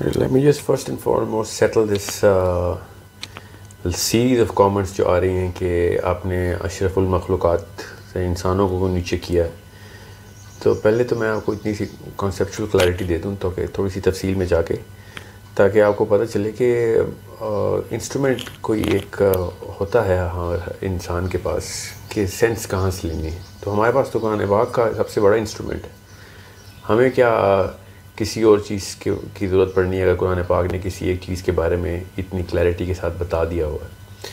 Let me just first and foremost settle this series of comments جو آ رہی ہیں کہ آپ نے اشرف المخلوقات سے انسانوں کو نیچے کیا ہے. تو پہلے تو میں آپ کو اتنی سی کانسیپچول کلیئرٹی دے دوں تاکہ تھوڑی سی تفصیل میں جا کے تاکہ آپ کو پتہ چلے کہ انسٹرومنٹ کوئی ایک ہوتا ہے ہاں انسان کے پاس کہ سینس کہاں سے لینی ہے. تو ہمارے پاس تو قرآن پاک کا سب سے بڑا انسٹرومنٹ ہے. ہمیں کیا کسی اور چیز کی ضرورت پڑنی ہے اگر قرآن پاک نے کسی ایک چیز کے بارے میں اتنی کلیئرٹی کے ساتھ بتا دیا ہوا ہے.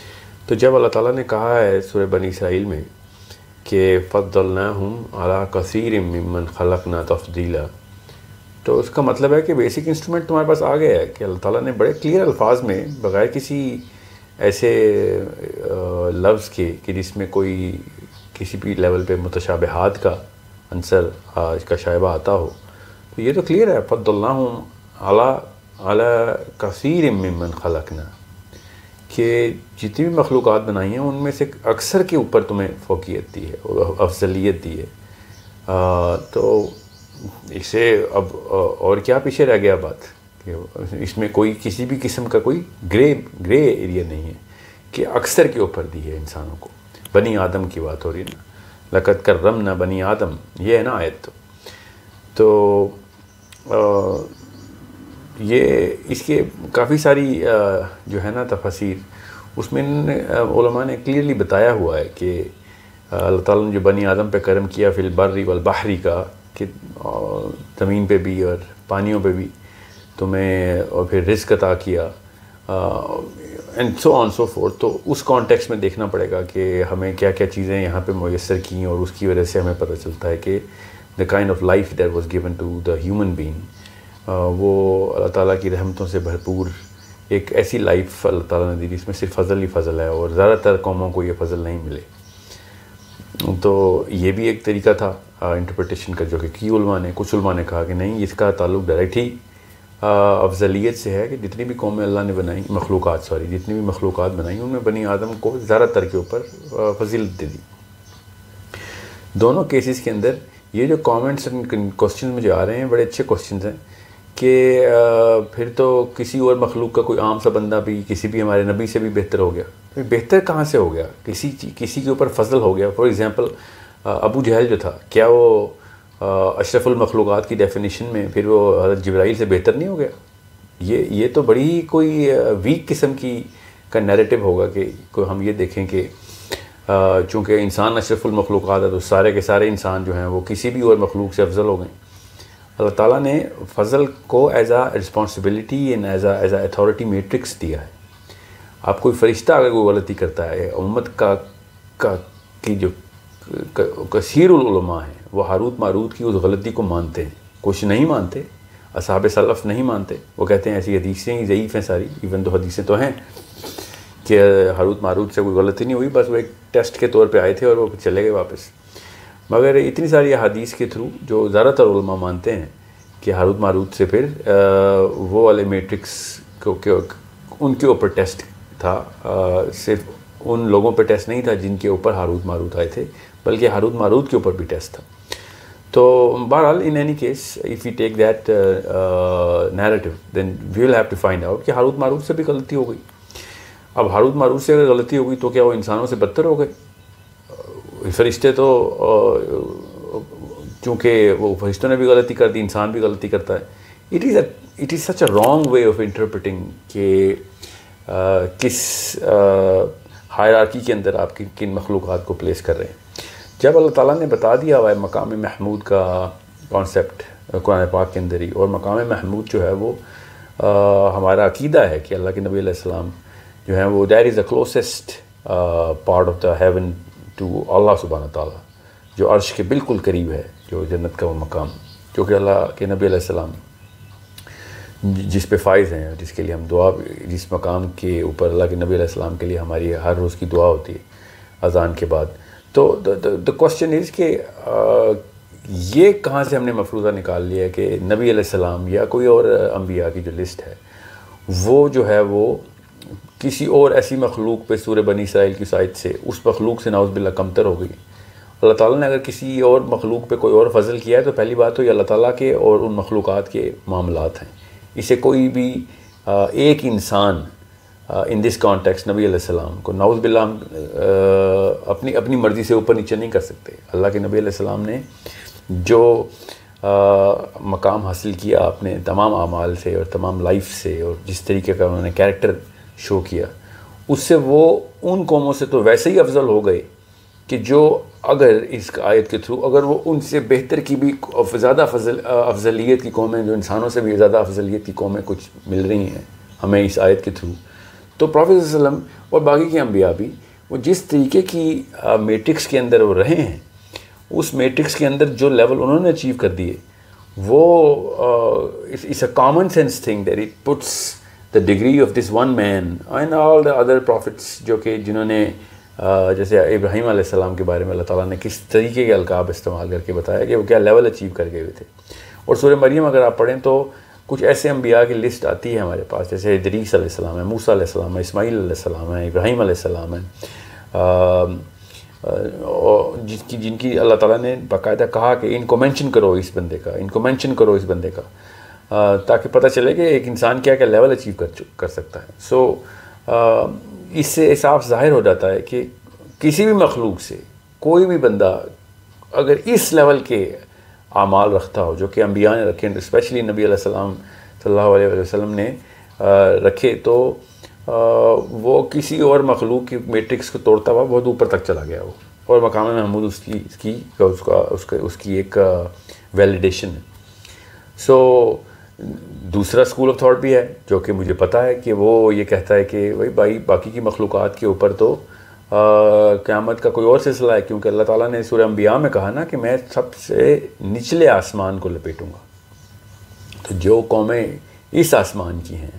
تو جب اللہ تعالیٰ نے کہا ہے سورہ بنی اسرائیل میں کہ فضلناہم علی کثیر ممن خلقنا تفضیلا، تو اس کا مطلب ہے کہ بیسک انسٹرومنٹ تمہارے پاس آ گیا ہے کہ اللہ تعالیٰ نے بڑے کلیئر الفاظ میں بغیر کسی ایسے لفظ کے کہ جس میں کوئی کسی بھی لیول پہ متشابہات کا عنصر اس کا شائبہ آتا ہو، تو یہ تو کلیئر ہے فضلناہم علی کثیر ممن خلقنا، کہ جتنی بھی مخلوقات بنائی ہیں ان میں سے اکثر کے اوپر تمہیں فوقیت دی ہے اور افضلیت دی ہے. تو اسے اب اور کیا پیچھے رہ گیا بات کہ اس میں کوئی کسی بھی قسم کا کوئی گرے ایریا نہیں ہے کہ اکثر کے اوپر دی ہے انسانوں کو. بنی آدم کی بات ہو رہی ہے نا، لقد کرمنا بنی آدم، یہ ہے نا آیت. تو یہ اس کے کافی ساری جو ہے نا تفاسیر اس میں علماء نے کلیئرلی بتایا ہوا ہے کہ اللہ تعالیٰ نے جو بنی آدم پہ کرم کیا فی البر والبحر کا، کہ زمین پہ بھی اور پانیوں پہ بھی تمہیں، اور پھر رزق عطا کیا and so on so forth. تو اس کانٹیکس میں دیکھنا پڑے گا کہ ہمیں کیا کیا چیزیں یہاں پہ میسر کیں، اور اس کی وجہ سے ہمیں پتہ چلتا ہے کہ the kind of life that was given to the human being وہ اللہ تعالیٰ کی رحمتوں سے بھرپور ایک ایسی لائف اللہ تعالیٰ نے دی جس میں صرف فضل ہی فضل ہے، اور زیادہ تر قوموں کو یہ فضل نہیں ملے. تو یہ بھی ایک طریقہ تھا انٹرپریٹیشن کا جو کہ کچھ علماء نے کہا کہ نہیں، اس کا تعلق ڈائریکٹ ہی افضلیت سے ہے کہ جتنی بھی قومیں اللہ نے بنائی جتنی بھی مخلوقات بنائی ان میں بنی آدم کو زیادہ تر کے اوپر فضیلت دے دی. دونوں کیسز کے اندر یہ جو کامنٹس کوسچن مجھے آ رہے ہیں بڑے اچھے کوسچنز ہیں کہ پھر تو کسی اور مخلوق کا کوئی عام سا بندہ بھی کسی بھی ہمارے نبی سے بھی بہتر ہو گیا. بہتر کہاں سے ہو گیا؟ کسی کے اوپر فضل ہو گیا. فار ایگزامپل ابو جہل جو تھا، کیا وہ اشرف المخلوقات کی ڈیفینیشن میں پھر وہ حضرت جبرائیل سے بہتر نہیں ہو گیا؟ یہ تو بڑی کوئی ویک قسم کا نیریٹو ہوگا کہ ہم یہ دیکھیں کہ چونکہ انسان اشرف المخلوقات ہے تو سارے کے سارے انسان جو ہیں وہ کسی بھی اور مخلوق سے افضل ہو گئے. اللہ تعالیٰ نے فضل کو as a responsibility and as a authority matrix دیا ہے. آپ کوئی فرشتہ اگر کوئی غلطی کرتا ہے، امت کی جو کثیر العلماء ہیں وہ ہاروت ماروت کی اس غلطی کو مانتے ہیں. کچھ نہیں مانتے، اصحاب سلف نہیں مانتے، وہ کہتے ہیں ایسی حدیثیں ہی ضعیف ہیں ساری. ایون تو حدیثیں تو ہیں کہ ہاروت ماروت سے کوئی غلطی نہیں ہوئی، بس وہ ایک ٹیسٹ کے طور پہ آئے تھے اور وہ چلے گئے واپس. مگر اتنی ساری حدیث کے تھرو جو زیادہ تر علماء مانتے ہیں کہ ہاروت ماروت سے پھر وہ والے میٹرکس ان کے اوپر ٹیسٹ تھا، صرف ان لوگوں پہ ٹیسٹ نہیں تھا جن کے اوپر ہاروت ماروت آئے تھے، بلکہ ہاروت ماروت کے اوپر بھی ٹیسٹ تھا. تو بہرحال in any case if you take that narrative then we will have to find out کہ ہاروت ماروت سے بھی غلطی ہو گئی. اب ہاروت ماروت سے اگر غلطی ہو گئی تو کیا وہ انسانوں سے بدتر ہو گئے؟ فرشتے تو چونکہ وہ فرشتوں نے بھی غلطی کر دی، انسان بھی غلطی کرتا ہے. It is such a wrong way of interpreting کہ کس ہائرارکی کے اندر آپ کن مخلوقات کو پلیس کر رہے ہیں. جب اللہ تعالیٰ نے بتا دیا ہوا ہے مقام محمود کا کانسیپٹ قرآن پاک کے اندر ہی، اور مقام محمود جو ہے وہ ہمارا عقیدہ ہے کہ اللہ کے نبی علیہ السلام جو ہیں وہ that is the closest part of the heaven to Allah سبحانہ تعالیٰ، جو عرش کے بالکل قریب ہے، جو جنت کا وہ مقام، جو کہ اللہ کے نبی علیہ السلام جس پہ فائز ہیں، جس کے لیے ہم دعا، جس مقام کے اوپر اللہ کے نبی علیہ السلام کے لیے ہماری ہر روز کی دعا ہوتی ہے اذان کے بعد. تو دا کوسچن از کہ یہ کہاں سے ہم نے مفروضہ نکال لیا ہے کہ نبی علیہ السلام یا کوئی اور انبیاء کی جو لسٹ ہے وہ جو ہے وہ کسی اور ایسی مخلوق پہ سورہ بنی اسرائیل کی سائٹ سے اس مخلوق سے نعوذ باللہ کمتر ہو گئی. اللہ تعالیٰ نے اگر کسی اور مخلوق پہ کوئی اور فضل کیا ہے تو پہلی بات تو یہ اللہ تعالیٰ کے اور ان مخلوقات کے معاملات ہیں. اسے کوئی بھی ایک انسان ان دس کانٹیکسٹ نبی علیہ السلام کو نعوذ باللہ اپنی مرضی سے اوپر نیچے نہیں کر سکتے. اللہ کے نبی علیہ السلام نے جو مقام حاصل کیا اپنے تمام اعمال سے اور تمام لائف سے، اور جس طریقے کا انہوں نے کیریکٹر شو کیا، اس سے وہ ان قوموں سے تو ویسے ہی افضل ہو گئے کہ جو اگر اس آیت کے تھرو اگر وہ ان سے بہتر کی بھی زیادہ افضلیت کی قومیں، جو انسانوں سے بھی زیادہ افضلیت کی قومیں کچھ مل رہی ہیں ہمیں اس آیت کے تھرو، تو پروفیٹ صلی اللہ علیہ وسلم اور باقی کے انبیاء بھی وہ جس طریقے کی میٹرکس کے اندر وہ رہے ہیں، اس میٹرکس کے اندر جو لیول انہوں نے اچیو کر دیے، وہ it's a common sense thing that it puts the degree of this one man and all the other prophets جو کہ جنہوں نے جیسے ابراہیم علیہ السلام کے بارے میں اللہ تعالیٰ نے کس طریقے کے القاب استعمال کر کے بتایا کہ وہ کیا لیول اچیو کر گئے ہوئے تھے. اور سورہ مریم اگر آپ پڑھیں تو کچھ ایسے انبیاء کی لسٹ آتی ہے ہمارے پاس، جیسے ادریس علیہ السلام ہے، موسیٰ علیہ السلام ہے، اسماعیل علیہ السلام ہے، ابراہیم علیہ السلام ہے، جن کی اللہ تعالیٰ نے باقاعدہ کہا کہ ان کو مینشن کرو اس بندے کا، ان کو مینشن کرو اس بندے کا، تاکہ پتہ چلے کہ ایک انسان کیا لیول اچیو کر سکتا ہے. سو اس سے صاف ظاہر ہو جاتا ہے کہ کسی بھی مخلوق سے کوئی بھی بندہ اگر اس لیول کے اعمال رکھتا ہو جو کہ انبیاء نے رکھے، اسپیشلی نبی علیہ السلام صلی اللہ علیہ وسلم نے رکھے، تو وہ کسی اور مخلوق کی میٹرکس کو توڑتا ہوا بہت اوپر تک چلا گیا وہ، اور مقام محمود اس کی ایک ویلیڈیشن ہے. سو دوسرا اسکول آف تھاٹ بھی ہے جو کہ مجھے پتہ ہے کہ وہ یہ کہتا ہے کہ بھائی باقی کی مخلوقات کے اوپر تو قیامت کا کوئی اور سلسلہ ہے، کیونکہ اللہ تعالیٰ نے سورہ انبیاء میں کہا نا کہ میں سب سے نچلے آسمان کو لپیٹوں گا. تو جو قومیں اس آسمان کی ہیں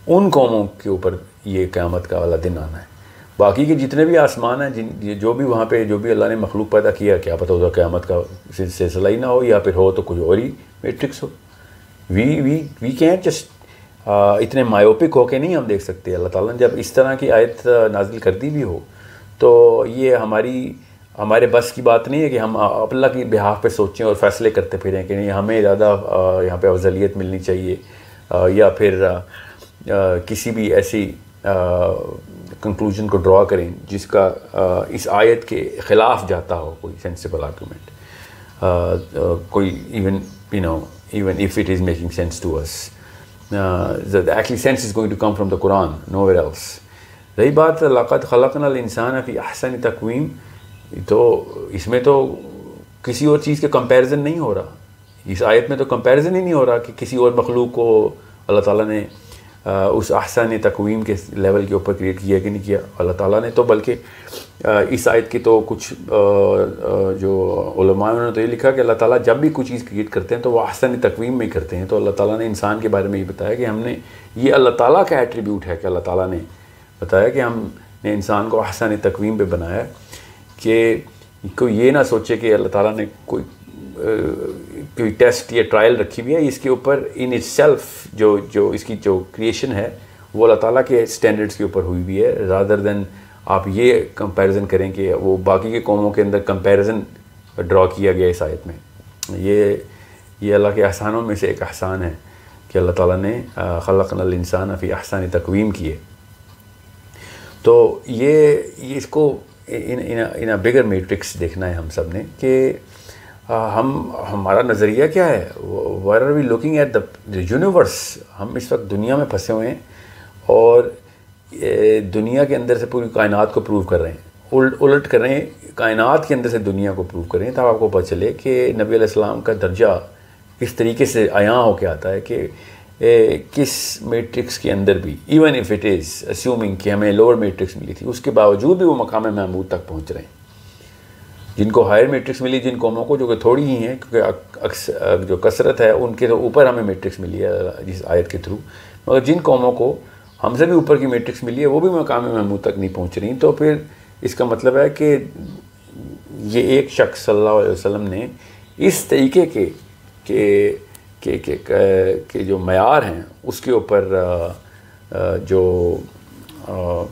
ان قوموں کے اوپر یہ قیامت کا والا دن آنا ہے. باقی کے جتنے بھی آسمان ہیں، جو بھی وہاں پہ جو بھی اللہ نے مخلوق پیدا کیا، کیا پتہ ہوگا قیامت کا سلسلہ ہی نہ ہو، یا پھر ہو تو کچھ اور ہی میٹرکس ہو. وی کینٹ جسٹ اتنے مایوپک ہو کے نہیں ہم دیکھ سکتے. اللہ تعالیٰ نے جب اس طرح کی آیت نازل کر دی بھی ہو تو یہ ہمارے بس کی بات نہیں ہے کہ ہم اللہ کی بہاف پہ سوچیں اور فیصلے کرتے پھریں کہ نہیں ہمیں زیادہ یہاں پہ افضلیت ملنی چاہیے، یا پھر کسی بھی ایسی کنکلوژن کو ڈرا کریں جس کا اس آیت کے خلاف جاتا ہو کوئی سینسیبل آرگومنٹ، کوئی even if it is making sense to us. The actual sense is going to come from the Quran, nowhere else. رہی بات لَقَدْ خَلَقْنَا الْإِنسَانَ فِي أَحْسَنِ تَقْوِيمٍ، تو اس میں تو کسی اور چیز کے کمپیریزن نہیں ہو رہا، اس آیت میں تو کمپیریزن ہی نہیں ہو رہا کہ کسی اور مخلوق کو اللہ تعالیٰ نے اس احسن تقویم کے لیول کے اوپر کریٹ کیا کہ نہیں کیا. اللہ تعالیٰ نے تو بلکہ اس آیت کی تو کچھ جو علماء انہوں نے تو یہ لکھا کہ اللہ تعالیٰ جب بھی کوئی چیز کریٹ کرتے ہیں تو وہ احسن تقویم میں ہی کرتے ہیں. تو اللہ تعالیٰ نے انسان کے بارے میں یہ بتایا کہ ہم نے یہ اللہ تعالیٰ کا ایٹریبیوٹ ہے کہ اللہ تعالیٰ نے بتایا کہ ہم نے انسان کو احسن تقویم پہ بنایا کہ کوئی یہ نہ سوچے کہ اللہ تعالیٰ نے کوئی ٹیسٹ یا ٹرائل رکھی ہوئی ہے اس کے اوپر. ان اٹ سیلف جو اس کی جو کریشن ہے وہ اللہ تعالیٰ کے اسٹینڈرڈس کے اوپر ہوئی ہوئی ہے، رادر دین آپ یہ کمپیریزن کریں کہ وہ باقی کے قوموں کے اندر کمپیریزن ڈرا کیا گیا اس آیت میں. یہ اللہ کے احسانوں میں سے ایک احسان ہے کہ اللہ تعالیٰ نے خلقنا الانسان فی احسن تقویم کی ہے. تو یہ اس کو ان بگر میٹرکس دیکھنا ہے ہم سب نے کہ ہمارا نظریہ کیا ہے. Where are we looking at the universe. ہم اس وقت دنیا میں پھنسے ہوئے ہیں اور دنیا کے اندر سے پوری کائنات کو پروو کر رہے ہیں، الٹ کر رہے ہیں کائنات کے اندر سے دنیا کو پروو کر رہے ہیں، تب آپ کو پتہ چلے کہ نبی علیہ السلام کا درجہ اس طریقے سے عیاں ہو کے آتا ہے کہ کس میٹرکس کے اندر بھی even if it is assuming کہ ہمیں لوور میٹرکس ملی تھی، اس کے باوجود بھی وہ مقام محمود تک پہنچ رہے ہیں. جن کو ہائر میٹرکس ملی، جن قوموں کو جو کہ تھوڑی ہی ہیں کیونکہ جو کثرت ہے ان کے تو اوپر ہمیں میٹرکس ملی ہے جس آیت کے تھرو، مگر جن قوموں کو ہم سے بھی اوپر کی میٹرکس ملی ہے وہ بھی مقام محمود تک نہیں پہنچ رہی. تو پھر اس کا مطلب ہے کہ یہ ایک شخص صلی اللہ علیہ وسلم نے اس طریقے کے جو معیار ہیں اس کے اوپر جو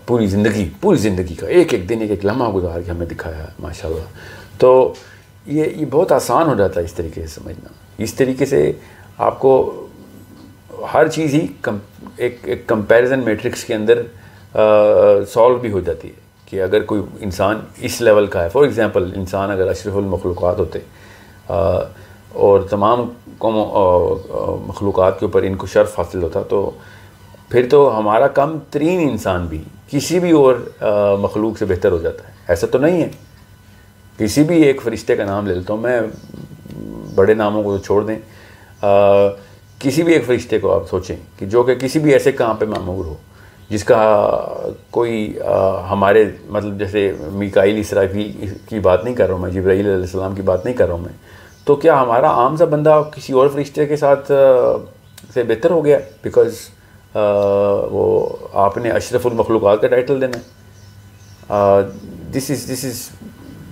پوری زندگی کا ایک ایک دن ایک ایک لمحہ گزار کے ہمیں دکھایا ہے ماشاءاللہ. تو یہ بہت آسان ہو جاتا ہے اس طریقے سے سمجھنا. اس طریقے سے آپ کو ہر چیز ہی ایک کمپیریزن میٹرکس کے اندر سالو بھی ہو جاتی ہے کہ اگر کوئی انسان اس لیول کا ہے، فار ایگزامپل انسان اگر اشرف المخلوقات ہوتے اور تمام مخلوقات کے اوپر ان کو شرف حاصل ہوتا، تو پھر تو ہمارا کم ترین انسان بھی کسی بھی اور مخلوق سے بہتر ہو جاتا ہے. ایسا تو نہیں ہے. کسی بھی ایک فرشتے کا نام لے لیتا ہوں میں، بڑے ناموں کو چھوڑ دیں، کسی بھی ایک فرشتے کو آپ سوچیں کہ جو کہ کسی بھی ایسے کام پہ معمور ہو جس کا کوئی ہمارے مطلب جیسے میکائیل اسرافیل کی بات نہیں کر رہا ہوں میں، جبرائیل علیہ السلام کی بات نہیں کر رہا ہوں میں، تو کیا ہمارا عام سا بندہ کسی اور فرشتے کے ساتھ سے بہتر ہو گیا بیکاز وہ آپ نے اشرف المخلوقات کا ٹائٹل دینا ہے؟ This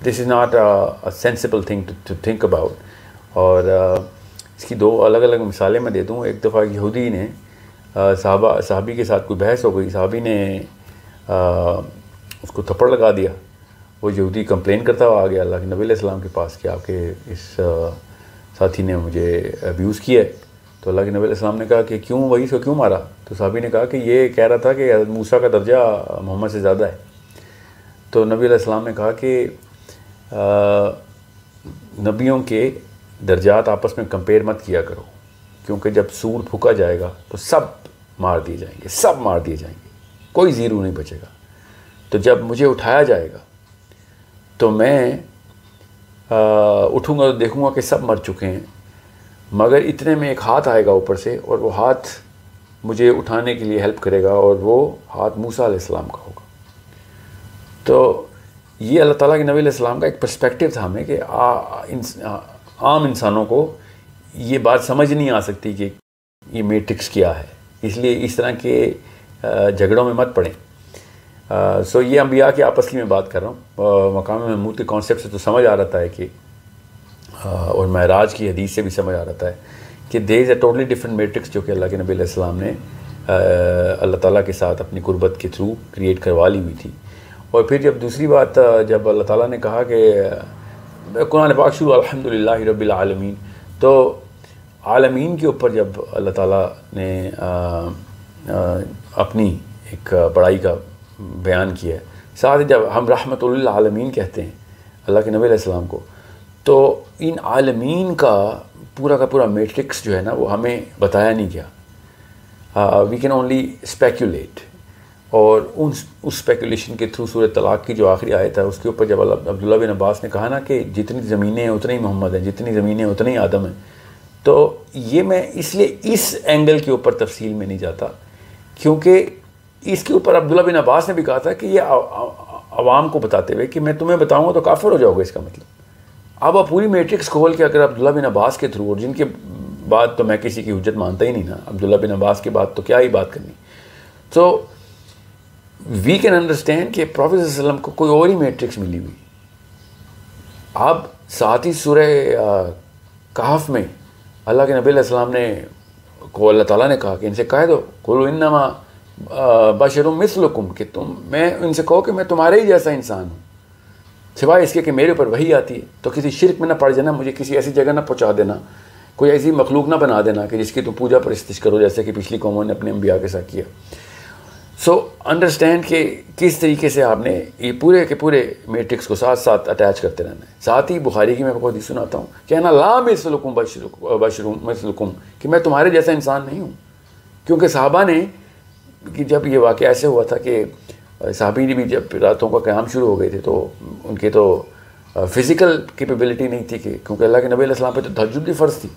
is not a sensible thing to think about. اور اس کی 2 الگ الگ مثالیں میں دے دوں. ایک دفعہ یہودی نے صحابی کے ساتھ کوئی بحث ہو گئی، صحابی نے اس کو تھپڑ لگا دیا. وہ یہودی کمپلین کرتا ہوا آ گیا اللہ کے نبی علیہ السلام کے پاس کہ آپ کے اس ساتھی نے مجھے ابیوز کیا ہے. تو اللہ کے نبی علیہ السلام نے کہا کہ کیوں، وہی کو کیوں مارا؟ تو صحابی نے کہا کہ یہ کہہ رہا تھا کہ موسیٰ کا درجہ محمد سے زیادہ ہے. تو نبی علیہ السلام نے کہا کہ نبیوں کے درجات آپس میں کمپیئر مت کیا کرو، کیونکہ جب سور پھونکا جائے گا تو سب مار دیے جائیں گے، سب مار دیے جائیں گے، کوئی زیرو نہیں بچے گا. تو جب مجھے اٹھایا جائے گا تو میں اٹھوں گا تو دیکھوں گا کہ سب مر چکے ہیں، مگر اتنے میں ایک ہاتھ آئے گا اوپر سے اور وہ ہاتھ مجھے اٹھانے کے لیے ہیلپ کرے گا، اور وہ ہاتھ موسیٰ علیہ السلام کا ہوگا. تو یہ اللہ تعالیٰ کے نبی علیہ السلام کا ایک پرسپیکٹیو تھا ہمیں کہ عام انسانوں کو یہ بات سمجھ نہیں آ سکتی کہ یہ میٹرکس کیا ہے، اس لیے اس طرح کے جھگڑوں میں مت پڑیں. سو یہ انبیاء کی آپس کی میں بات کر رہا ہوں. مقام محمود کے کانسیپٹ سے تو سمجھ آ رہا ہے کہ اور معراج کی حدیث سے بھی سمجھ آ رہا ہے کہ دیر is a totally different matrix جو کہ اللہ کے نبی علیہ السلام نے اللہ تعالیٰ کے ساتھ اپنی قربت کے تھرو کریٹ کروا لی ہوئی تھی. اور پھر جب دوسری بات، جب اللہ تعالیٰ نے کہا کہ قرآن پاک شروع الحمدللہ رب العالمین، تو عالمین کے اوپر جب اللہ تعالیٰ نے اپنی ایک بڑائی کا بیان کیا ہے، ساتھ جب ہم رحمت للعالمین کہتے ہیں اللہ کے نبی علیہ السلام کو، تو ان عالمین کا پورا میٹرکس جو ہے نا وہ ہمیں بتایا نہیں گیا. We can only speculate. اور اس اسپیکولیشن کے تھرو سورہ طلاق کی جو آخری آیت ہے اس کے اوپر جب عبداللہ بن عباس نے کہا نا کہ جتنی زمینیں ہیں اتنے ہی محمد ہیں، جتنی زمینیں اتنے ہی آدم ہیں، تو یہ میں اس لیے اس اینگل کے اوپر تفصیل میں نہیں جاتا، کیونکہ اس کے اوپر عبداللہ بن عباس نے بھی کہا تھا کہ یہ عوام کو بتاتے ہوئے کہ میں تمہیں بتاؤں گا تو کافر ہو جاؤ گے. اس کا مطلب اب آپ پوری میٹرکس کھول کے اگر عبداللہ بن عباس کے تھرو، اور جن کے بات تو میں کسی کی حجت مانتا ہی نہیں نا، عبداللہ بن عباس کی بات تو کیا ہی بات کرنی. تو وی کین انڈرسٹینڈ کہ پروفیٹ صلی اللہ علیہ وسلم کو کوئی اور ہی میٹرکس ملی ہوئی. اب ساتھ ہی سورہ کہف میں اللہ کے نبی علیہ السلام نے کو اللہ تعالیٰ نے کہا کہ ان سے کہہ دو قولوا انما بشر مثلکم، کہ میں ان سے کہو کہ میں تمہارے ہی جیسا انسان ہوں، سوائے اس کے کہ میرے اوپر وحی آتی ہے. تو کسی شرک میں نہ پڑ جانا، مجھے کسی ایسی جگہ نہ پہنچا دینا، کوئی ایسی مخلوق نہ بنا دینا کہ جس کی تم پوجا پرستش کرو جیسے کہ پچھلی قوموں نے اپنے انبیاء کے ساتھ کیا. سو انڈرسٹینڈ کہ کس طریقے سے آپ نے یہ پورے کے پورے میٹرکس کو ساتھ ساتھ اٹیچ کرتے رہنا ہے. ساتھ ہی بخاری کی میں کو حدیث سناتا ہوں، کہنا لا مثلکم بشر مثلکم، کہ میں تمہارے جیسا انسان نہیں ہوں. کیونکہ صحابہ نے کہ جب یہ واقعہ ایسے ہوا تھا کہ صحابی نے بھی جب راتوں کا قیام شروع ہو گئے تھے تو ان کے تو فزیکل کیپیبلٹی نہیں تھی کہ کیونکہ اللہ کے نبی علیہ السلام پہ تو تہجد بھی فرض تھی.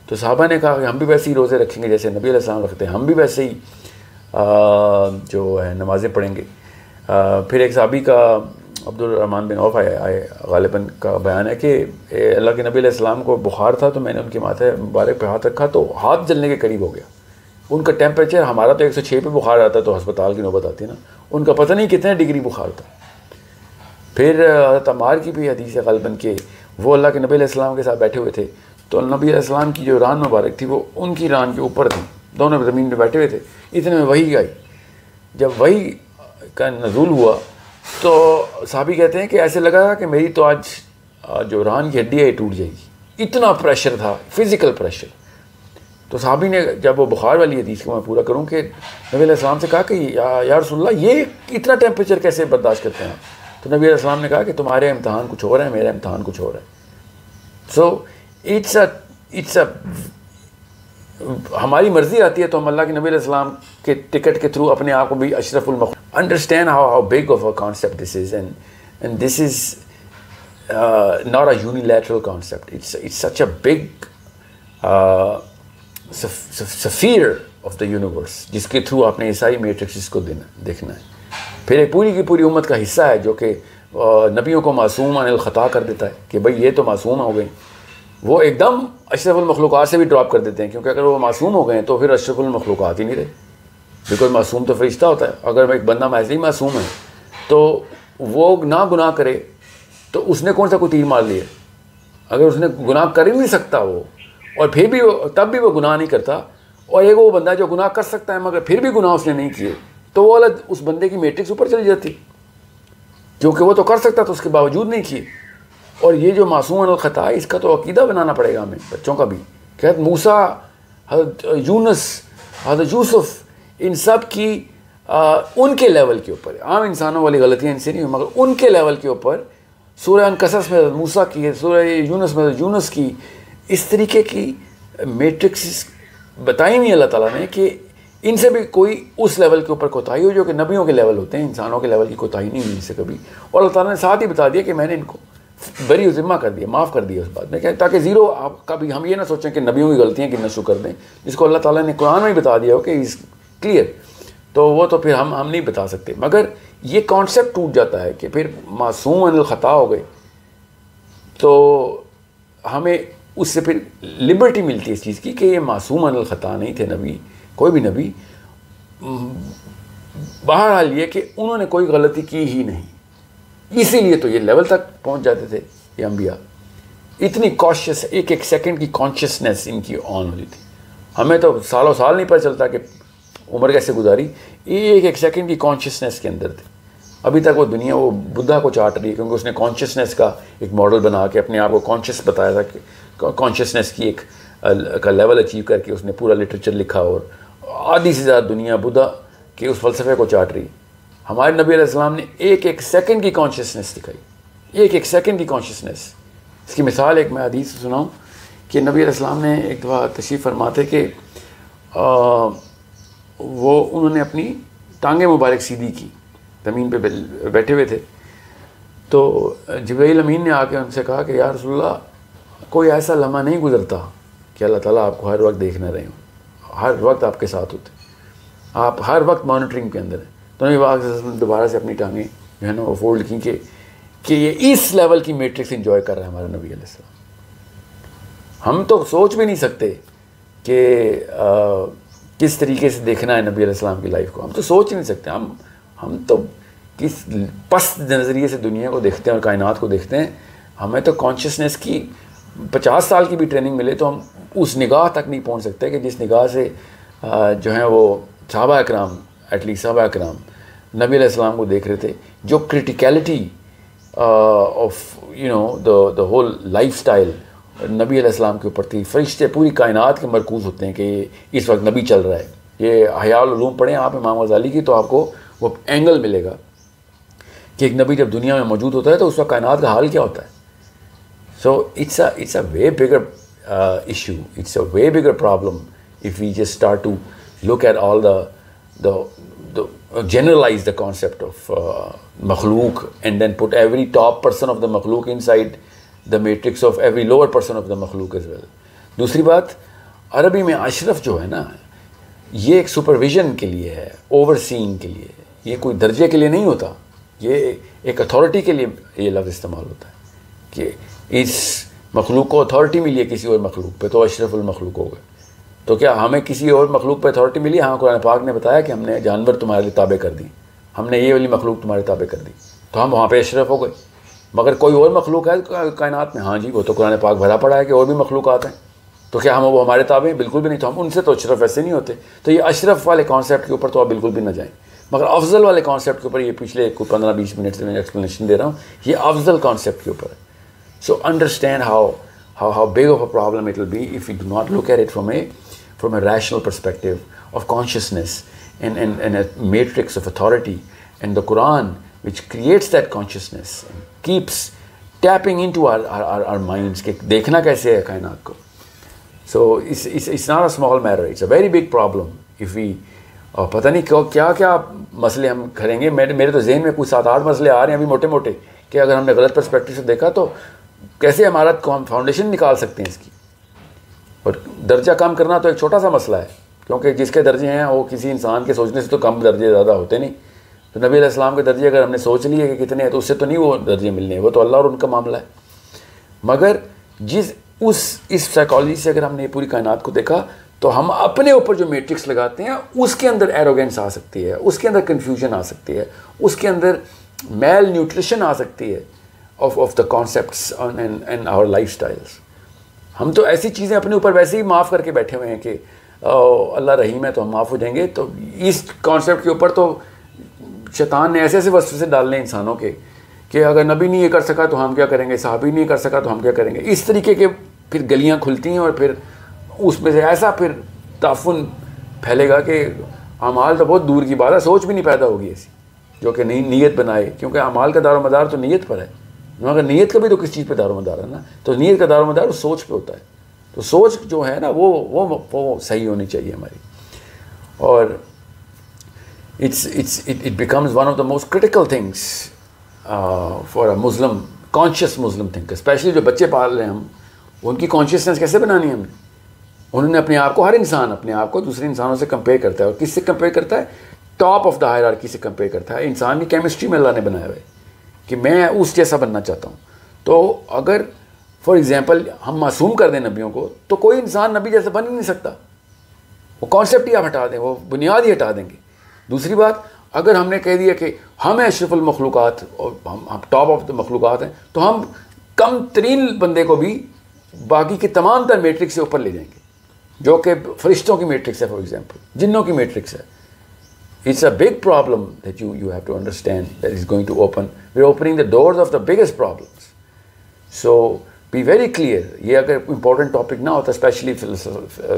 تو صحابہ نے کہا کہ ہم بھی ویسے ہی روزے رکھیں گے جیسے نبی علیہ السلام رکھتے ہیں، ہم بھی ویسے ہی جو ہے نمازیں پڑھیں گے. پھر ایک صحابی کا عبد الرحمن بن عوف غالباً کا بیان ہے کہ اللہ کے نبی علیہ السلام کو بخار تھا، تو میں نے ان کے ماتھے مبارک پہ ہاتھ رکھا تو ہاتھ جلنے کے قریب ہو گیا. ان کا ٹیمپریچر، ہمارا تو 106 پہ بخار آتا ہے تو ہسپتال کی نوبت آتی ہے نا، ان کا پتہ نہیں کتنے ڈگری بخار تھا. پھر حضرت عمار کی بھی حدیث ہے غالباً کہ وہ اللہ کے نبی علیہ السلام کے ساتھ بیٹھے ہوئے تھے، تو نبی علیہ السلام کی جو ران مبارک تھی وہ ان کی ران کے اوپر تھی، دونوں زمین پہ بیٹھے ہوئے تھے. اتنے میں وحی آئی. جب وحی کا نزول ہوا تو صحابی کہتے ہیں کہ ایسے لگا کہ میری تو آج جو ران کی ہڈی ہے یہ ٹوٹ جائے گی. اتنا پریشر تھا، فزیکل پریشر. تو صحابی نے جب وہ بخار والی حدیث کو میں پورا کروں کہ نبی علیہ السلام سے کہا کہ یا رسول اللہ یہ اتنا ٹیمپریچر کیسے برداشت کرتے ہیں؟ تو نبی علیہ السلام نے کہا کہ تمہارے امتحان کچھ اور ہے، میرا امتحان کچھ اور ہے. سو اٹس اے ہماری مرضی آتی ہے تو ہم اللہ کے نبی علیہ السلام کے ٹکٹ کے تھرو اپنے آپ کو بھی اشرف المخلوق understand how big of a concept this is and this is not a unilateral concept. It's such a big sphere of the universe جس کے تھرو آپ نے یہ ساری میٹرکس کو دیکھنا ہے. پھر ایک پوری کی پوری امت کا حصہ ہے جو کہ نبیوں کو معصوم عن الخطا کر دیتا ہے کہ بھائی یہ تو معصوم ہو گئے، وہ ایک دم اشرف المخلوقات سے بھی ڈراپ کر دیتے ہیں، کیونکہ اگر وہ معصوم ہو گئے ہیں تو پھر اشرف المخلوقات ہی نہیں رہے. بیکاز معصوم تو فرشتہ ہوتا ہے. اگر ایک بندہ ایسے ہی معصوم ہے تو وہ نہ گناہ کرے تو اس نے کون سا کوئی تیر مار لیا؟ اگر اس نے گناہ کر ہی نہیں سکتا وہ، اور پھر بھی تب بھی وہ گناہ نہیں کرتا، اور ایک وہ بندہ جو گناہ کر سکتا ہے مگر پھر بھی گناہ اس نے نہیں کیے، تو وہ اس بندے کی میٹرکس اوپر چلی جاتی، کیونکہ وہ تو کر سکتا تھا اس کے باوجود نہیں کیے. اور یہ جو معصوم عن الخطا ہے اس کا تو عقیدہ بنانا پڑے گا ہمیں بچوں کا بھی. کہ حضرت موسیٰ، حضرت یونس، حضرت یوسف، ان سب کی ان کے لیول کے اوپر، عام انسانوں والی غلطیاں ان سے نہیں ہوئی مگر ان کے لیول کے اوپر سورہ انقصص میں حضرت موسیٰ کی، سورہ یونس میں حضرت یونس کی، اس طریقے کی میٹرکس بتائی نہیں اللہ تعالیٰ نے کہ ان سے بھی کوئی اس لیول کے اوپر کوتاہی ہو جو کہ نبیوں کے لیول ہوتے ہیں. انسانوں کے لیول کی کوتاہی نہیں ہوئی ان سے کبھی. اور اللہ تعالیٰ نے ساتھ ہی بتا دیا کہ میں نے ان کو بری ذمہ کر دیا، معاف کر دیا اس بات میں، کہ تاکہ زیرو آپ کبھی ہم یہ نہ سوچیں کہ نبیوں کی غلطیاں گننا شروع کر دیں، جس کو اللہ تعالیٰ نے قرآن میں ہی بتا دیا ہو کہ از کلیئر. تو وہ تو پھر ہم نہیں بتا سکتے. مگر یہ کانسیپٹ ٹوٹ جاتا ہے کہ پھر معصوم عن الخطا ہو گئے تو ہمیں اس سے پھر لبرٹی ملتی ہے اس چیز کی کہ یہ معصوم عن الخطا نہیں تھے نبی، کوئی بھی نبی. بہرحال یہ کہ انہوں نے کوئی غلطی کی ہی نہیں، اسی لیے تو یہ لیول تک پہنچ جاتے تھے یہ انبیاء. اتنی کاشیس، ایک ایک سیکنڈ کی کانشیسنیس ان کی آن ہوئی تھی. ہمیں تو سالوں سال نہیں پتہ چلتا کہ عمر کیسے گزاری، ایک ایک سیکنڈ کی کانشیسنیس کے اندر تھے. ابھی تک وہ دنیا وہ بدھا کو چاٹ رہی ہے کیونکہ اس نے کانشیسنیس کا ایک ماڈل بنا کے اپنے آپ کو کانشیس بتایا تھا کہ کانشیسنیس کی ایک کا لیول اچیو کر کے اس نے پورا لٹریچر لکھا، اور آدھی سے زیادہ دنیا بدھا کے اس فلسفے کو چاٹ رہی. ہمارے نبی علیہ السلام نے ایک ایک سیکنڈ کی کانشیسنیس دکھائی، ایک ایک سیکنڈ کی کانشیسنیس. اس کی مثال ایک میں حدیث سناؤں کہ نبی علیہ السلام نے ایک دفعہ تشریف فرماتے کہ وہ انہوں نے اپنی ٹانگیں مبارک سیدھی کی، زمین پہ بیٹھے ہوئے تھے. تو جبرائیل امین نے آ کے ان سے کہا کہ یا رسول اللہ کوئی ایسا لمحہ نہیں گزرتا کہ اللہ تعالیٰ آپ کو ہر وقت دیکھ نہ رہے ہوں، ہر وقت آپ کے ساتھ ہوتے، آپ ہر وقت مانیٹرنگ کے اندر ہیں. تو نبی پاک صلی اللہ علیہ وسلم دوبارہ سے اپنی ٹانگیں جو ہے نا وہ فولڈ کی کہ یہ اس لیول کی میٹرکس انجوائے کر رہا ہے ہمارا نبی علیہ السلام. ہم تو سوچ بھی نہیں سکتے کہ کس طریقے سے دیکھنا ہے نبی علیہ السلام کی لائف کو. ہم تو سوچ نہیں سکتے. ہم تو کس پست نظریے سے دنیا کو دیکھتے ہیں اور کائنات کو دیکھتے ہیں. ہمیں تو کانشیسنیس کی 50 سال کی بھی ٹریننگ ملے تو ہم اس نگاہ تک نہیں پہنچ سکتے کہ جس نگاہ سے جو ہیں وہ صحابہ اکرام، ایٹ لیسٹ صحابہ اکرام نبی علیہ السلام کو دیکھ رہے تھے. جو criticality of the whole life style نبی علیہ السلام کے اوپر تھی. فرشتے پوری کائنات کے مرکوز ہوتے ہیں کہ اس وقت نبی چل رہا ہے. یہ احیاء العلوم پڑھیں آپ امام غزالی کی تو آپ کو وہ اینگل ملے گا کہ ایک نبی جب دنیا میں موجود ہوتا ہے تو اس وقت کائنات کا حال کیا ہوتا ہے. So it's a way bigger issue, it's a way bigger problem if we just start to look at all the generalize the concept of makhluk and then put every top person of the makhluk inside the matrix of every lower person of the makhluk as well. دوسری بات عربی میں اشرف جو ہے نا یہ ایک supervision کے لیے ہے، اوور سینگ کے لیے، یہ کوئی درجے کے لیے نہیں ہوتا. یہ ایک اتھارٹی کے لیے یہ لفظ استعمال ہوتا ہے کہ اس مخلوق کو اتھارٹی ملی ہے کسی اور مخلوق پہ تو اشرف المخلوق ہو گئے. تو کیا ہمیں کسی اور مخلوق پہ اتھارٹی ملی؟ ہاں، قرآن پاک نے بتایا کہ ہم نے جانور تمہارے لیے تابع کر دی، ہم نے یہ والی مخلوق تمہارے تابع کر دی تو ہم وہاں پہ اشرف ہو گئے. مگر کوئی اور مخلوق ہے کائنات میں؟ ہاں جی، وہ تو قرآن پاک بھرا پڑا ہے کہ اور بھی مخلوقات ہیں. تو کیا ہم وہ ہمارے تابع ہیں؟ بالکل بھی نہیں. تو ہم ان سے تو اشرف ایسے نہیں ہوتے. تو یہ اشرف والے کانسیپٹ کے اوپر تو آپ بالکل بھی نہ جائیں. مگر افضل والے کانسیپٹ کے اوپر یہ پچھلے 15-20 منٹ سے میں ایکسپلینیشن دے رہا ہوں، یہ افضل کانسیپٹ کے اوپر ہے. So understand how big of a problem it will be if we do not look at it from a rational perspective of consciousness and a matrix of authority, and the Quran which creates that consciousness and keeps tapping into our minds کہ دیکھنا کیسے ہے کائنات کو. So it's not a small matter, it's a very big problem if we پتہ نہیں کیا کیا مسئلے ہم کریں گے. میرے تو ذہن میں کچھ 7-8 مسئلے آ رہے ہیں ابھی موٹے موٹے کہ اگر ہم نے غلط پرسپیکٹو سے دیکھا تو کیسے ہمارا فاؤنڈیشن نکال سکتے ہیں اس کی. اور درجہ کم کرنا تو ایک چھوٹا سا مسئلہ ہے, کیونکہ جس کے درجے ہیں وہ کسی انسان کے سوچنے سے تو کم درجے زیادہ ہوتے نہیں. تو نبی علیہ السلام کے درجے اگر ہم نے سوچ لیے کہ کتنے ہیں تو اس سے تو نہیں وہ درجے ملنے, وہ تو اللہ اور ان کا معاملہ ہے. مگر اس سائیکالوجی سے اگر ہم نے پوری کائنات کو دیکھا تو ہم اپنے اوپر جو میٹرکس لگاتے ہیں اس کے اندر ایروگینس آ سکتی ہے, اس کے اندر کنفیوژن آ سکتی ہے, اس کے اندر میل نیوٹریشن آ سکتی ہے of the concepts and our lifestyles. ہم تو ایسی چیزیں اپنے اوپر ویسے ہی معاف کر کے بیٹھے ہوئے ہیں کہ اللہ رحیم ہے تو ہم معاف ہو جائیں گے. تو اس کانسیپٹ کے اوپر تو شیطان نے ایسے ایسے وسوسے ڈالنے انسانوں کے کہ اگر نبی نہیں یہ کر سکا تو ہم کیا کریں گے, صحابی نہیں کر سکا تو ہم کیا کریں گے. اس طریقے کے پھر گلیاں کھلتی ہیں اور پھر اس میں سے ایسا پھر تعفن پھیلے گا کہ اعمال تو بہت دور کی بات ہے, سوچ بھی نہیں پیدا ہوگی ایسی جو کہ نیت بنائے, کیونکہ اعمال کا دار و مدار تو نیت پر ہے. مگر نیت کا بھی تو کس چیز پہ دار و مدار ہے نا, تو نیت کا دار و مدار اس سوچ پہ ہوتا ہے. تو سوچ جو ہے نا وہ صحیح ہونی چاہیے ہماری. اور it becomes one of the most critical things for a Muslim, conscious Muslim thinker, especially جو بچے پال رہے ہیں ہم, ان کی کانشیسنس کیسے بنانی ہے ہم نے. انہوں نے اپنے آپ کو, ہر انسان اپنے آپ کو دوسرے انسانوں سے کمپیئر کرتا ہے. اور کس سے کمپیئر کرتا ہے؟ ٹاپ آف دا ہائرارکی سے کمپیئر کرتا ہے. انسان کی کیمسٹری میں اللہ نے بنایا ہوا ہے کہ میں اس جیسا بننا چاہتا ہوں. تو اگر فار ایگزامپل ہم معصوم کر دیں نبیوں کو تو کوئی انسان نبی جیسا بن ہی نہیں سکتا. وہ کانسیپٹ ہی آپ ہٹا دیں, وہ بنیاد ہی ہٹا دیں گے. دوسری بات, اگر ہم نے کہہ دیا کہ ہم ہیں اشرف المخلوقات اور ہم ٹاپ آف دا مخلوقات ہیں, تو ہم کم ترین بندے کو بھی باقی کے تمام تر میٹرکس سے اوپر لے جائیں گے, جو کہ فرشتوں کی میٹرکس ہے, فار ایگزامپل جنوں کی میٹرکس ہے. It's a big problem that you have to understand that is going to open. We're opening the doors of the biggest problems. So be very clear. یہ اگر important topic نہ ہوتا, especially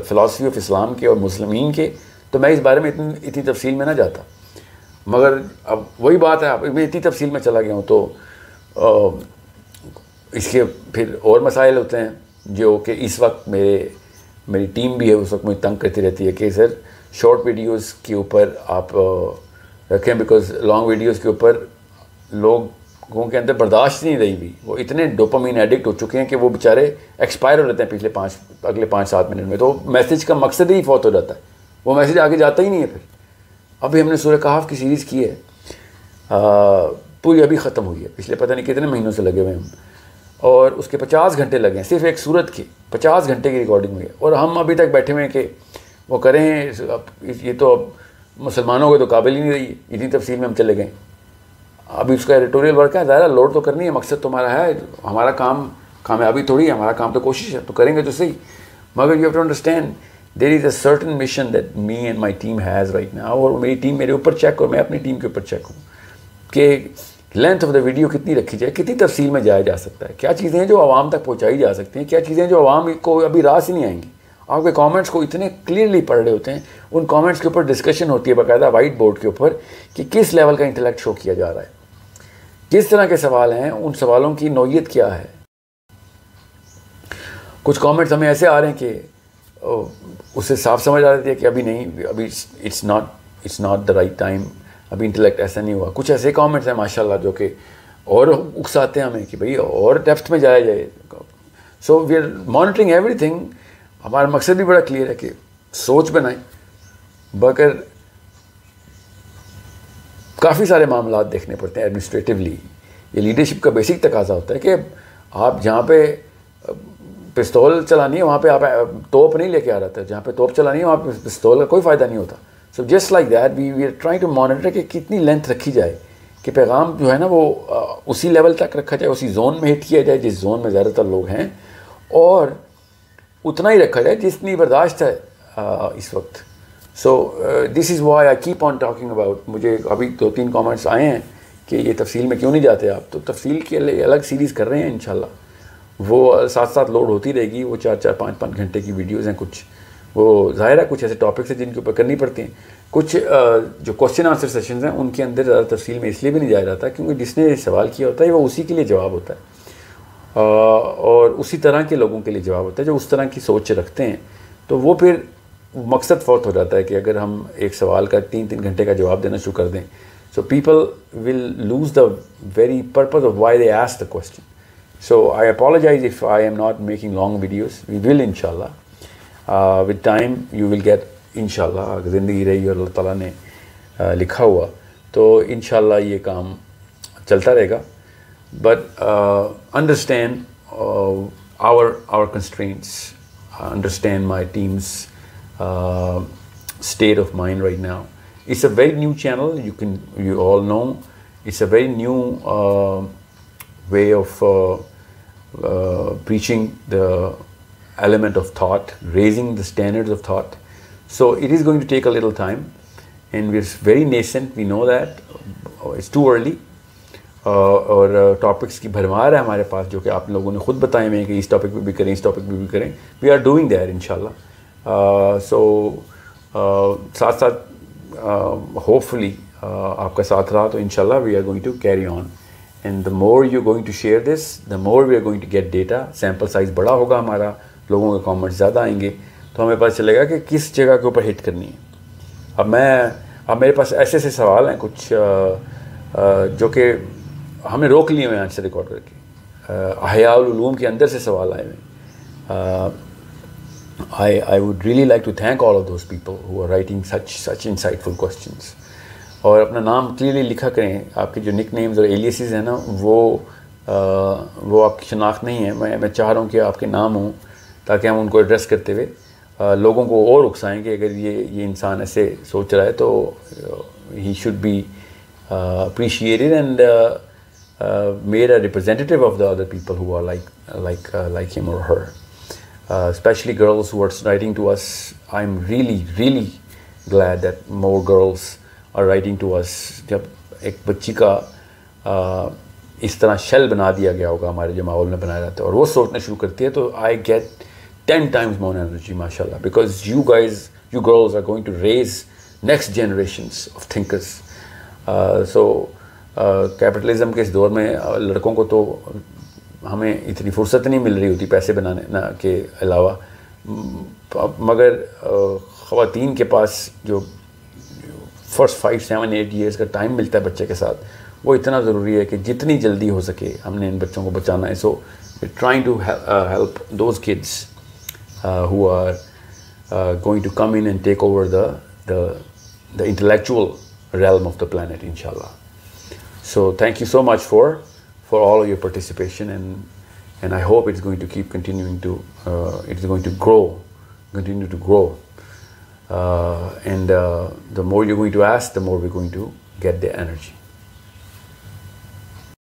philosophy of Islam کے اور مسلمین کے, تو میں اس بارے میں اتنی تفصیل میں نہ جاتا. مگر اب وہی بات ہے, اب میں اتنی تفصیل میں چلا گیا ہوں تو اس کے پھر اور مسائل ہوتے ہیں جو کہ اس وقت میری ٹیم بھی ہے اس وقت مجھے تنگ کرتی رہتی ہے کہ سر شارٹ ویڈیوز کے اوپر آپ رکھیں, بیکاز لانگ ویڈیوز کے اوپر لوگوں کے اندر برداشت نہیں رہی ہوئی. وہ اتنے ڈوپامین ایڈکٹ ہو چکے ہیں کہ وہ بیچارے ایکسپائر ہو جاتے ہیں اگلے 5-7 منٹ میں. تو میسیج کا مقصد ہی فوت ہو جاتا ہے, وہ میسیج آگے جاتا ہی نہیں ہے. پھر ابھی ہم نے سورہ کہف کی سیریز کی ہے, پوری ابھی ختم ہوئی ہے, پچھلے پتہ نہیں کتنے مہینوں سے لگے ہوئے ہم, اور اس کے 50 گھنٹے لگے ہیں صرف ایک سورت کی, 50 گھنٹے کی ریکارڈنگ ہوئی ہے. اور ہم ابھی تک بیٹھے ہوئے ہیں کہ وہ کریں. یہ تو اب مسلمانوں کے تو قابل ہی نہیں رہی, اتنی تفصیل میں ہم چلے گئے. ابھی اس کا ایڈیٹوریل ورک ہے, ظاہر لوڈ تو کرنی ہے, مقصد تو ہمارا ہے, ہمارا کام کامیابی تھوڑی ہے, ہمارا کام تو کوشش ہے, تو کریں گے تو صحیح. مگر you have to understand there is a certain mission that me and my team has right now. اور میری ٹیم میرے اوپر چیک اور میں اپنی ٹیم کے اوپر چیک ہوں کہ لینتھ آف دا ویڈیو کتنی رکھی جائے, کتنی تفصیل میں جایا جا سکتا ہے, کیا چیزیں ہیں جو عوام تک پہنچائی جا سکتی ہیں, کیا چیزیں جو عوام کو ابھی راس ہی نہیں آئیں گی. آپ کے کامنٹس کو اتنے کلیئرلی پڑھ رہے ہوتے ہیں, ان کامنٹس کے اوپر ڈسکشن ہوتی ہے باقاعدہ وائٹ بورڈ کے اوپر کہ کس لیول کا انٹلیکٹ شو کیا جا رہا ہے, کس طرح کے سوال ہیں, ان سوالوں کی نوعیت کیا ہے. کچھ کامنٹس ہمیں ایسے آ رہے ہیں کہ اس سے صاف سمجھ آ رہی ہے کہ ابھی نہیں, ابھی it's not the right time, ابھی انٹلیکٹ ایسا نہیں ہوا. کچھ ایسے کامنٹس ہیں ماشاءاللہ جو کہ اور اکساتے ہیں ہمیں کہ بھئی اور ڈیپتھ میں جایا جائے. So we are monitoring everything. ہمارا مقصد بھی بڑا کلیئر ہے کہ سوچ بنائیں, مگر کافی سارے معاملات دیکھنے پڑتے ہیں ایڈمنسٹریٹیولی. یہ لیڈرشپ کا بیسک تقاضا ہوتا ہے کہ آپ جہاں پہ پستول چلانی ہے وہاں پہ آپ توپ نہیں لے کے آ رہا تھا, جہاں پہ توپ چلانی ہے وہاں پہ پستول کا کوئی فائدہ نہیں ہوتا. So just like that we are trying to monitor کہ کتنی لینتھ رکھی جائے کہ پیغام جو ہے نا وہ اسی لیول تک رکھا جائے, اسی زون میں ہٹ کیا جائے جس زون میں زیادہ تر لوگ ہیں, اور اتنا ہی رکھا جائے جتنی برداشت ہے اس وقت. So this is why I keep on talking about. مجھے ابھی 2-3 کامنٹس آئے ہیں کہ یہ تفصیل میں کیوں نہیں جاتے آپ, تو تفصیل کے لیے الگ سیریز کر رہے ہیں انشاءاللہ. وہ ساتھ ساتھ لوڈ ہوتی رہے گی, وہ 4-4 5-5 گھنٹے کی ویڈیوز ہیں کچھ, وہ ظاہر ہے کچھ ایسے ٹاپکس ہیں جن کے اوپر کرنی پڑتی ہیں. کچھ جو کوشچن آنسر سیشنز ہیں ان کے اندر زیادہ تفصیل میں اس لیے بھی نہیں جایا جاتا کیونکہ جس نے سوال کیا ہوتا ہے وہ اسی کے لیے جواب ہوتا ہے اور اسی طرح کے لوگوں کے لیے جواب ہوتا ہے جو اس طرح کی سوچ رکھتے ہیں. تو وہ پھر مقصد فوت ہو جاتا ہے کہ اگر ہم ایک سوال کا 3 گھنٹے کا جواب دینا شروع کر دیں so people will lose the very purpose of why they asked the question. So I apologize if I am not making long videos. We will inshallah. With time you will get انشاءاللہ اگر زندگی رہی اور اللہ تعالیٰ نے لکھا ہوا تو انشاءاللہ یہ کام چلتا رہے گا. But understand our constraints, understand my team's state of mind right now. It's a very new channel, you all know. It's a very new way of preaching the element of thought, raising the standards of thought. So it is going to take a little time and we're very nascent, we know that. It's too early. اور topics کی بھرمار ہے ہمارے پاس جو کہ آپ لوگوں نے خود بتائے ہوئے ہیں کہ اس ٹاپک پہ بھی کریں اس ٹاپک پہ بھی کریں. وی آر ڈوئنگ دیٹ انشاءاللہ. سو ساتھ ساتھ ہوپ فلی آپ کا ساتھ رہا تو انشاءاللہ we are going to carry on and the more you going to share this the more we are going to get data. Sample size بڑا ہوگا ہمارا, لوگوں کے کامنٹس زیادہ آئیں گے تو ہمیں پتہ چلے گا کہ کس جگہ کے اوپر ہٹ کرنی ہے. اب میرے پاس ایسے ایسے سوال ہیں کچھ جو کہ ہم نے روک لیے ہوئے ہیں آج سے ریکارڈ کر کے. احیاء العلوم کے اندر سے سوال آئے ہوئے. I would really like to thank all of those people who are writing such insightful questions. اور اپنا نام کلیئرلی لکھا کریں. آپ کے جو نک نیمز اور ایلیسز ہیں نا وہ آپ کی شناخت نہیں ہے. میں چاہ رہا ہوں کہ آپ کے نام ہوں تاکہ ہم ان کو ایڈریس کرتے ہوئے لوگوں کو اور اکسائیں کہ اگر یہ انسان ایسے سوچ رہا ہے تو he should be appreciated and made a representative of the other people who are like him or her. Especially girls who are writing to us. I'm really glad that more girls are writing to us. جب ایک بچی کا اس طرح shell بنا دیا گیا ہوگا ہمارے جو ماحول میں بنایا جاتا ہے اور وہ سوچنا شروع کرتی ہے تو I get 10 times more energy mashallah because you girls are going to raise next generations of thinkers. So capitalism کے اس دور میں لڑکوں کو تو ہمیں اتنی فرصت نہیں مل رہی ہوتی پیسے بنانے کے علاوہ, مگر خواتین کے پاس جو فرسٹ 5, 7, 8 ایئرس کا ٹائم ملتا ہے بچے کے ساتھ وہ اتنا ضروری ہے کہ جتنی جلدی ہو سکے ہم نے ان بچوں کو بچانا ہے. So trying to help those kids who are going to come in and take over the intellectual realm of the planet inshallah. So thank you so much for all of your participation and I hope it's going to keep continuing to it's going to continue to grow and the more you're going to ask the more we're going to get the energy.